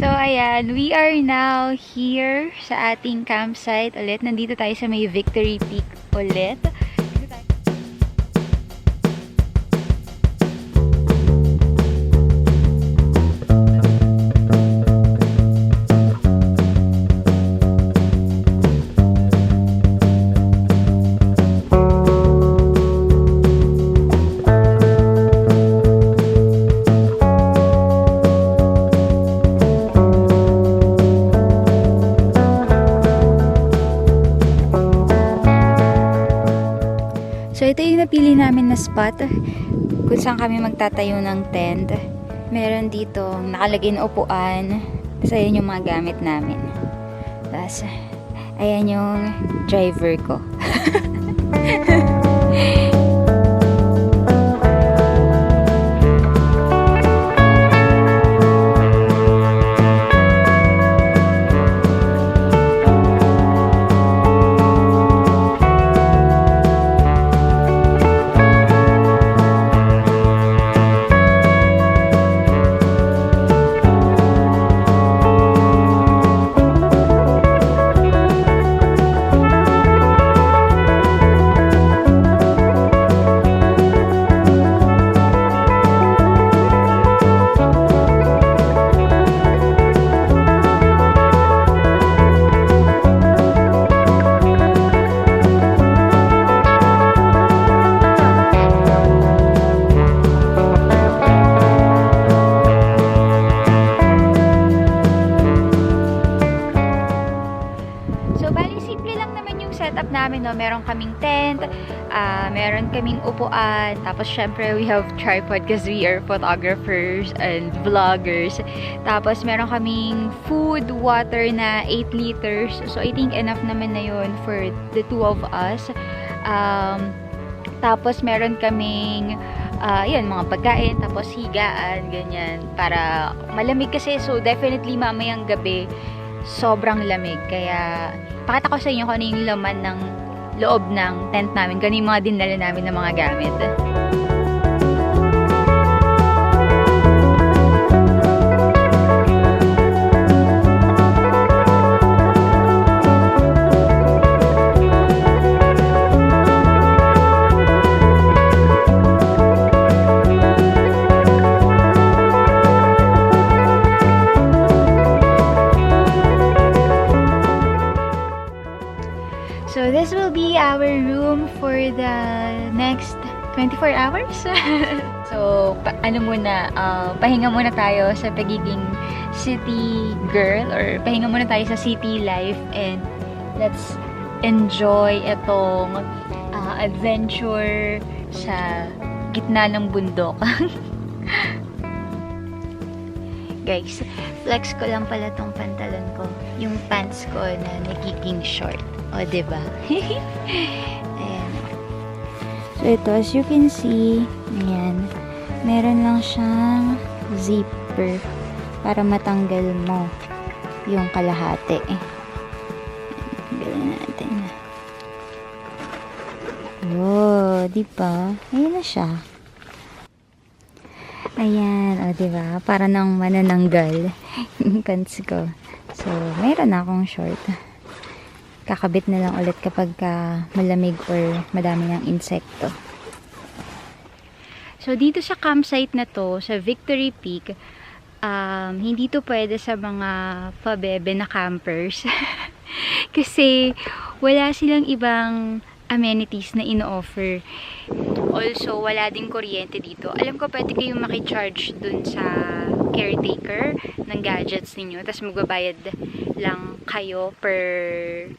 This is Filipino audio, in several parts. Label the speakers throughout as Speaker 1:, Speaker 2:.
Speaker 1: So, ayan, we are now here sa ating campsite ulit. Nandito tayo sa may Victory Peak ulit. So, ito yung napili namin na spot kung saan kami magtatayo ng tent. Meron dito nakalagay na upuan. Tapos, ayan yung mga gamit namin. Tapos, ayan yung driver ko. Setup namin, no? Meron kaming tent, meron kaming upuan, tapos syempre we have tripod because we are photographers and vloggers. Tapos meron kaming food, water na 8 liters. So I think enough naman na yun for the two of us. Tapos meron kaming yan, mga pagkain, tapos higaan, ganyan, para malamig kasi. So definitely mamayang gabi sobrang lamig, kaya pakita ko sa inyo kung ano yung laman ng loob ng tent namin, kung ano yung mga dinala namin ng mga gamit. So, this will be our room for the next 24 hours. So, pahinga muna tayo sa pagiging city girl, or pahinga muna tayo sa city life, and let's enjoy itong adventure sa gitna ng bundok. Guys, flex ko lang pala tong pantalon ko. Yung pants ko na nagiging short. O, diba? Ayan. So, ito, as you can see, ayan, meron lang siyang zipper para matanggal mo yung kalahati. Tanggalin natin. Oh, diba? Ayan na siya. Ayan, o, diba? Para nang manananggal yung pants ko. So, meron na akong short. Kakabit na lang ulit kapag malamig or madami ng insekto. So, dito sa campsite na to, sa Victory Peak, hindi to pwede sa mga pabebe na campers. Kasi, wala silang ibang amenities na ino-offer. Also, wala ding kuryente dito. Alam ko, pwede kayong makicharge dun sa caretaker ng gadgets ninyo. Tapos, magbabayad lang kayo per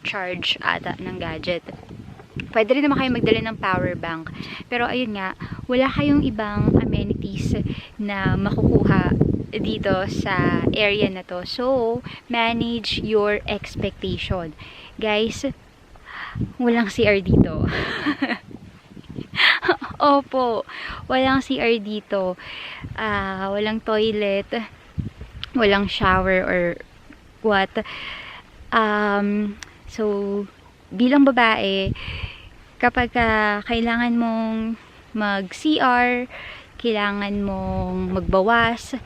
Speaker 1: charge ata ng gadget. Pwede rin naman kayo magdala ng power bank. Pero, ayun nga, wala kayong ibang amenities na makukuha dito sa area na to. So, manage your expectation. Guys, walang CR dito. Opo, walang CR dito. Walang toilet, walang shower or what. So, bilang babae, kapag kailangan mong mag-CR, kailangan mong magbawas,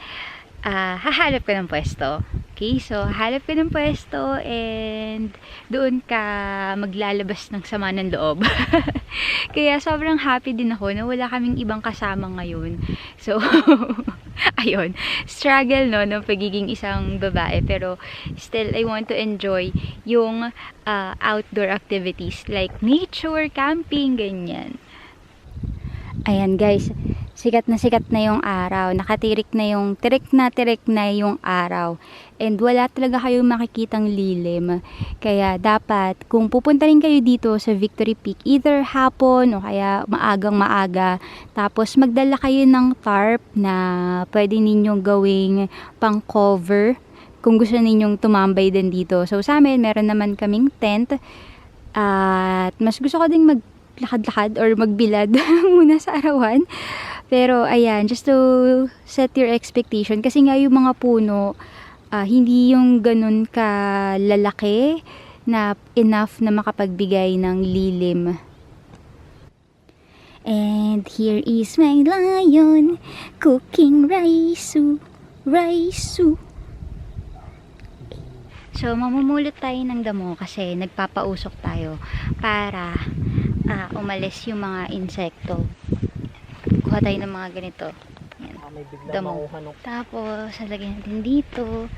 Speaker 1: hahanap ka ng pwesto. Okay, so hanap ka ng pwesto and doon ka maglalabas ng sama ng loob. Kaya sobrang happy din ako na wala kaming ibang kasama ngayon. So, ayun, struggle no ng pagiging isang babae, pero still I want to enjoy yung outdoor activities like nature, camping, ganyan. Ayan guys, sikat na yung araw. Nakatirik na yung, tirik na yung araw. And wala talaga kayong makikitang lilim. Kaya dapat, kung pupunta rin kayo dito sa Victory Peak, either hapon o kaya maagang maaga, tapos magdala kayo ng tarp na pwede ninyong gawing pang cover kung gusto ninyong tumambay din dito. So sa amin, meron naman kaming tent. At mas gusto ko ding maglakad-lakad or magbilad muna sa arawan. Pero ayan, just to set your expectation. Kasi nga yung mga puno, hindi yung ganun kalalaki na enough na makapagbigay ng lilim. And here is my lion cooking raisu, raisu. So, mamumulot tayo ng damo kasi nagpapausok tayo para umalis yung mga insekto. Kuha tayo ng mga ganito. Yan, damo. Tapos, halagyan natin dito.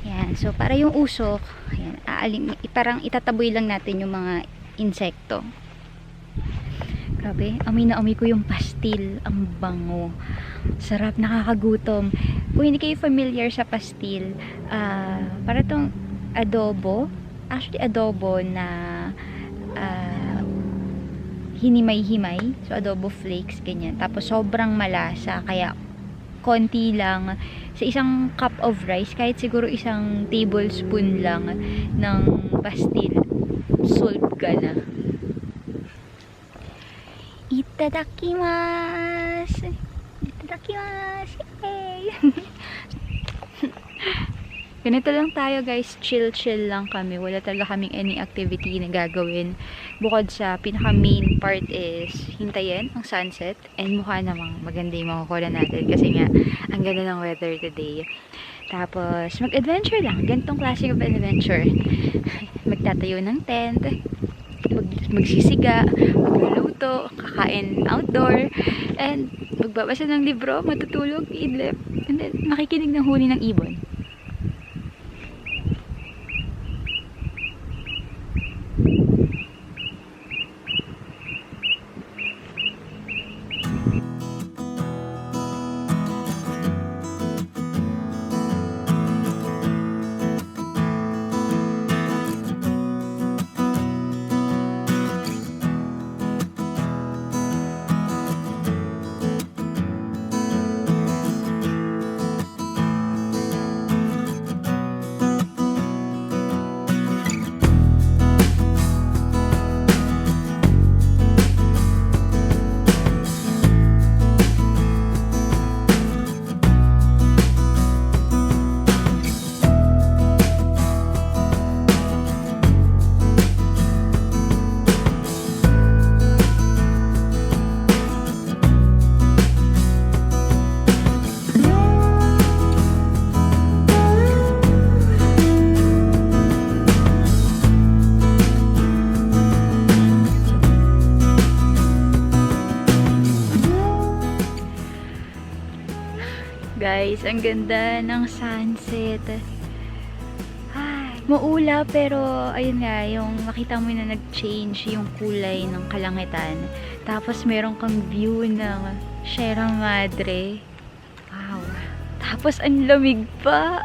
Speaker 1: Yan. So, para yung usok, yan, parang itataboy lang natin yung mga insekto. Grabe, amoy na amoy ko yung pastil. Ang bango. Sarap, nakakagutom. Kung hindi kayo familiar sa pastil, para tong adobo. Actually, adobo na hinimay-himay. So, adobo flakes, ganyan. Tapos, sobrang malasa. Kaya, konti lang. Sa isang cup of rice, kahit siguro isang tablespoon lang ng pastil, solve ka na. Itadakimasu! Itadakimasu! Yay! Ganito lang tayo guys, chill lang kami. Wala talaga kaming any activity na gagawin. Bukod sa pinaka main part is hintayin ang sunset. And mukha namang maganda yung makukuha natin kasi nga ang ganda ng weather today. Tapos mag-adventure lang. Ganitong klaseng of adventure. Magtatayo ng tent, magsisiga, magluluto, kakain outdoor, and magbabasa ng libro, matutulog, idlip, and then makikinig ng huni ng ibon. Guys, ang ganda ng sunset. Ay, maula pero ayun nga, yung makita mo na nag-change yung kulay ng kalangitan. Tapos meron kang view ng Sierra Madre. Wow. Tapos ang lamig pa.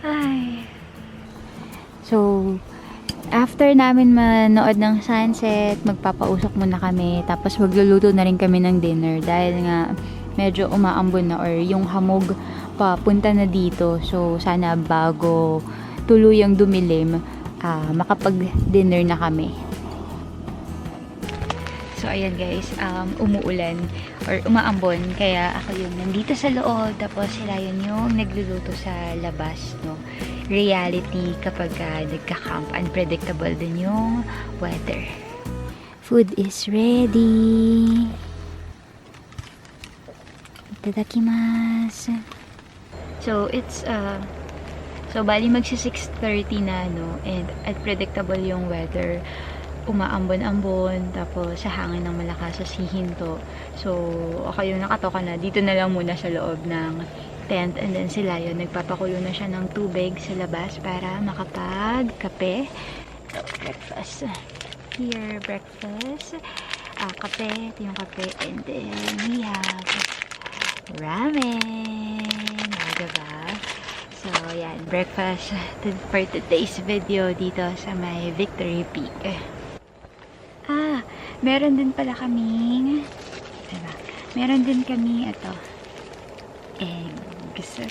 Speaker 1: Ay. So, after namin manood ng sunset, magpapausok muna kami. Tapos magluluto na rin kami ng dinner dahil nga medyo umaambon na or yung hamog papunta na dito. So, sana bago tuluyang dumilim, makapag-dinner na kami. So, ayan guys, umuulan or umaambon. Kaya ako yung nandito sa loob. Tapos sila yun yung nagluluto sa labas, no? Reality kapag nagka-camp. Unpredictable din yung weather. Food is ready. Itadakimasu. So, so bali magsi 6:30 na, no? And unpredictable yung weather. Umaambon-ambon, tapos sa hangin ng malakas sa sihinto. So, ako yung nakatoka na. Dito na lang muna sa loob ng tent. And then sila yun, nagpapakulo na siya ng tubig sa labas para makapag-kape. So, breakfast. Here, breakfast. Kape. Ito yung kape. And then, we have ramen. Diba? So, yan. Breakfast for today's video dito sa may Victory Peak. Meron din pala kaming, diba? Meron din kami, ito, eggs.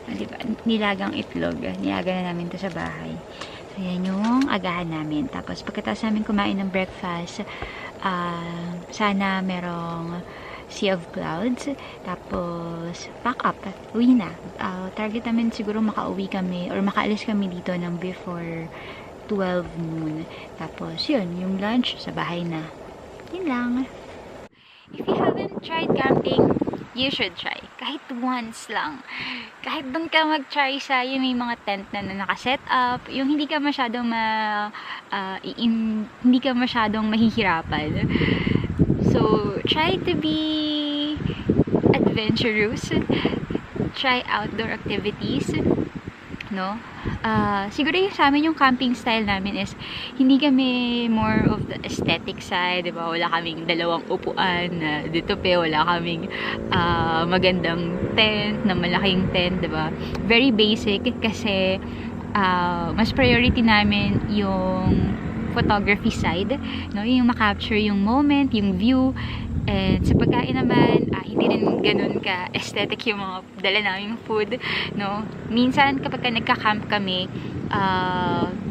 Speaker 1: Diba? Nilagang itlog. Nilaga na namin to sa bahay. So, yan yung agahan namin. Tapos, pagkatapos namin kumain ng breakfast, sana merong sea of clouds. Tapos, pack up. Uwi na. Target namin siguro makauwi kami or makaalis kami dito ng before 12 noon. Tapos, yun, yung lunch sa bahay na. Yun lang. If you haven't tried camping, you should try. Kahit once lang. Kahit doon ka mag-try sa yung may mga tent na nakaset up, yung hindi ka masyadong hindi ka masyadong mahihirapan. So, try to be adventurous. Try outdoor activities. No? Siguro yung sa amin yung camping style namin is hindi kami more of the aesthetic side, diba? Wala kaming dalawang upuan na dito wala kaming magandang tent, na malaking tent, diba? Very basic kasi mas priority namin yung photography side, no? Yung makapture yung moment, yung view. And sa pagkain naman, hindi rin ganun ka aesthetic yung mga dala naming food, no? Minsan kapag nagka-camp kami,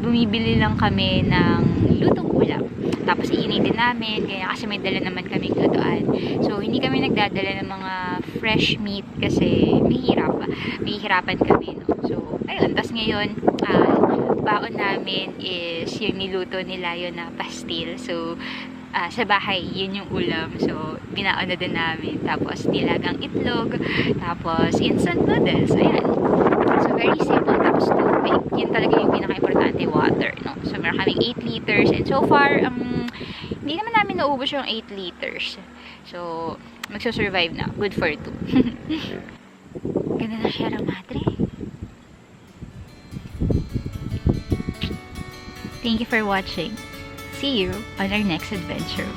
Speaker 1: bumibili lang kami ng lutong ulam. Tapos iinitin namin, kaya kasi may dala naman kaming lutuan. So hindi kami nagdadala ng mga fresh meat kasi mahihirapan kami, no? So ayun, tapos ngayon, baon namin is yung niluto nila yun na pastil. So sa bahay, yun yung ulam. So, binaon na din namin. Tapos, nilagang itlog. Tapos, instant noodles. Ayan. So, very simple. Tapos, tubig. Yun talaga yung pinaka-importante, water. No? So, meron kaming 8 liters. And so far, hindi naman namin naubos yung 8 liters. So, magsusurvive na. Good for 2. Ganda na Sierra Madre. Thank you for watching. See you on our next adventure.